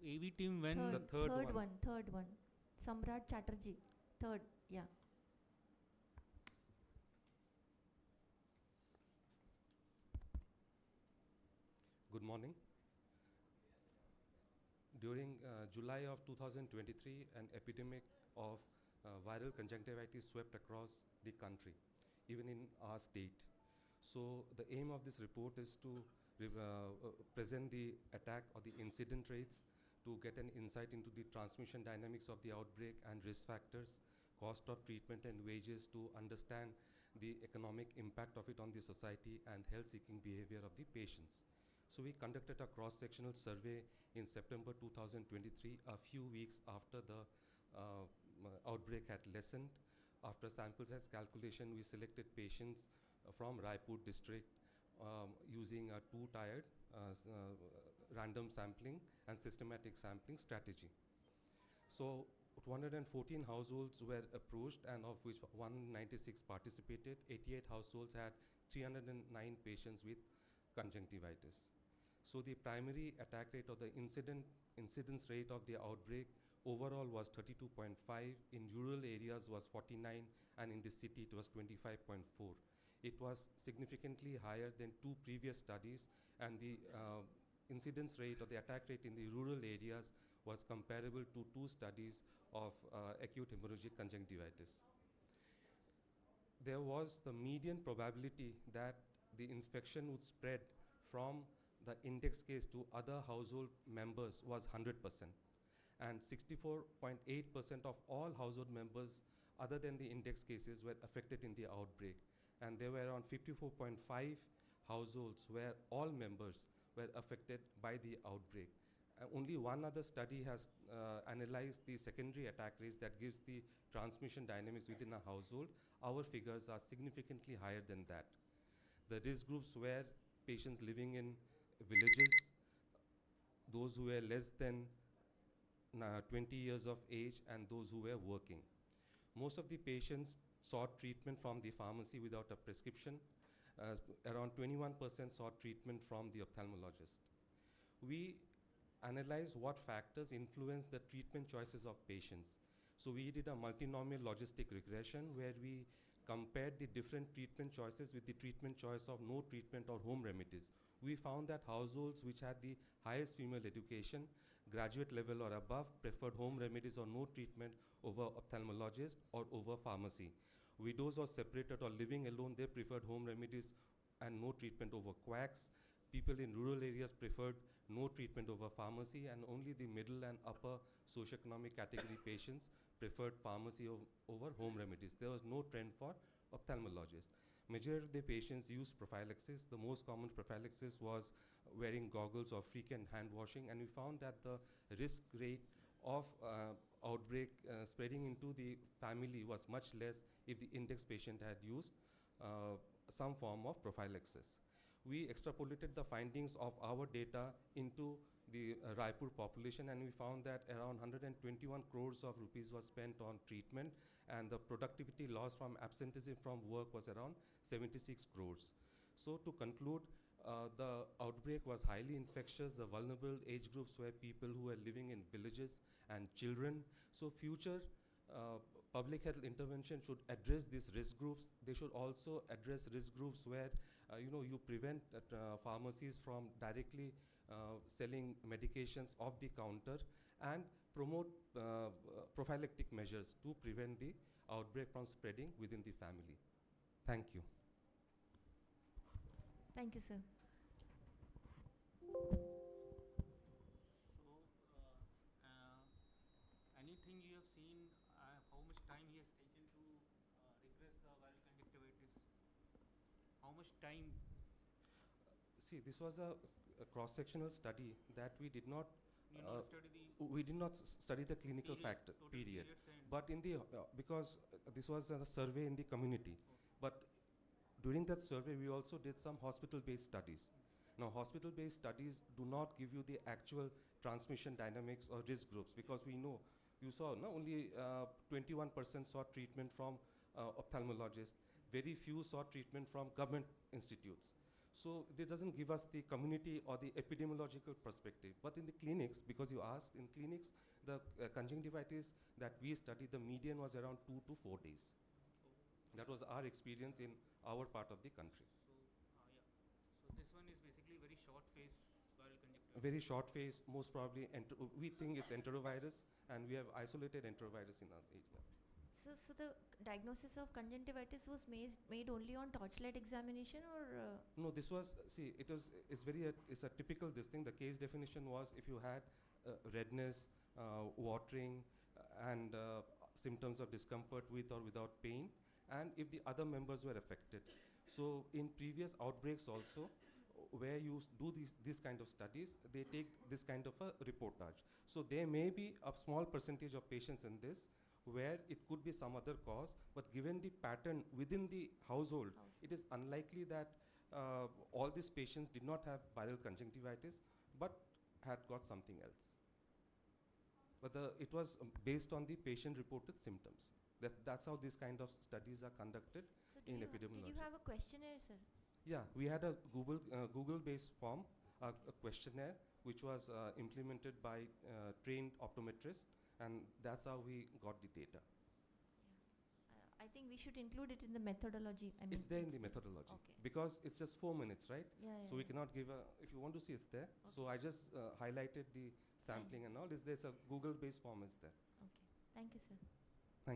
AV team when? The third one. Third one. Samrat Chatterjee. Third, yeah. Good morning. During July of 2023, an epidemic of viral conjunctivitis swept across the country, even in our state. So the aim of this report is to present the attack or the incident rates, to get an insight into the transmission dynamics of the outbreak and risk factors, cost of treatment and wages, to understand the economic impact of it on the society and health-seeking behavior of the patients. So we conducted a cross-sectional survey in September 2023, a few weeks after the outbreak had lessened. After sample size calculation, we selected patients from Raipur district using a two-tiered random sampling and systematic sampling strategy. So 214 households were approached, and of which 196 participated. 88 households had 309 patients with conjunctivitis. So the primary attack rate or the incidence rate of the outbreak overall was 32.5, in rural areas was 49, and in the city it was 25.4. It was significantly higher than two previous studies, and the incidence rate or the attack rate in the rural areas was comparable to two studies of acute hemorrhagic conjunctivitis. There was the median probability that the infection would spread from the index case to other household members was 100%. And 64.8% of all household members other than the index cases were affected in the outbreak. And there were around 54.5 households where all members were affected by the outbreak. Only one other study has analyzed the secondary attack rates that gives the transmission dynamics within a household. Our figures are significantly higher than that. The risk groups were patients living in villages, those who were less than 20 years of age, and those who were working. Most of the patients sought treatment from the pharmacy without a prescription. Around 21% sought treatment from the ophthalmologist. We analyzed what factors influence the treatment choices of patients. So we did a multinomial logistic regression where we compared the different treatment choices with the treatment choice of no treatment or home remedies. We found that households which had the highest female education, graduate level or above, preferred home remedies or no treatment over ophthalmologist or over pharmacy. Widows or separated or living alone, they preferred home remedies and no treatment over quacks. People in rural areas preferred no treatment over pharmacy, and only the middle and upper socioeconomic category patients preferred pharmacy over home remedies. There was no trend for ophthalmologists. Majority of the patients used prophylaxis. The most common prophylaxis was wearing goggles or frequent hand washing, and we found that the risk rate of outbreak spreading into the family was much less if the index patient had used some form of prophylaxis. We extrapolated the findings of our data into the Raipur population, and we found that around 121 crores of rupees was spent on treatment, and the productivity loss from absenteeism from work was around 76 crores. So to conclude, the outbreak was highly infectious. The vulnerable age groups were people who were living in villages and children. So future public health intervention should address these risk groups. They should also address risk groups where you prevent pharmacies from directly selling medications off the counter, and promote prophylactic measures to prevent the outbreak from spreading within the family. Thank you. Thank you, sir. So, anything you have seen, how much time he has taken to regress the viral conjunctivitis? How much time? See, this was a cross-sectional study that we did not study the clinical factor period, but in the because this was a survey in the community. But during that survey, we also did some hospital-based studies. Now, hospital-based studies do not give you the actual transmission dynamics or risk groups, because we know, you saw, only 21% sought treatment from ophthalmologists. Very few sought treatment from government institutes. So it doesn't give us the community or the epidemiological perspective. But in the clinics, because you asked, in clinics, the conjunctivitis that we studied, the median was around 2 to 4 days. That was our experience in our part of the country. So this one is basically very short phase viral conjunctivitis. Very short phase, most probably, we think it's enterovirus, and we have isolated enterovirus in our area. So the diagnosis of conjunctivitis was made only on torchlight examination, or No, this was, see, it's a typical this thing. The case definition was if you had redness, watering, and symptoms of discomfort with or without pain, and if the other members were affected. So in previous outbreaks also, where you do these kind of studies, they take this kind of a reportage. So there may be a small percentage of patients in this where it could be some other cause, but given the pattern within the household, it is unlikely that all these patients did not have viral conjunctivitis, but had got something else. But it was based on the patient-reported symptoms. That's how these kind of studies are conducted in epidemiology. Did you have a questionnaire, sir? Yeah, we had a Google-based form, a questionnaire, which was implemented by trained optometrists, and that's how we got the data. I think we should include it in the methodology. It's there in the methodology. Okay. Because it's just 4 minutes, right? Yeah, So we cannot give if you want to see, it's there. Okay. So I just highlighted the sampling and all. There's a Google-based form is there. Okay. Thank you, sir.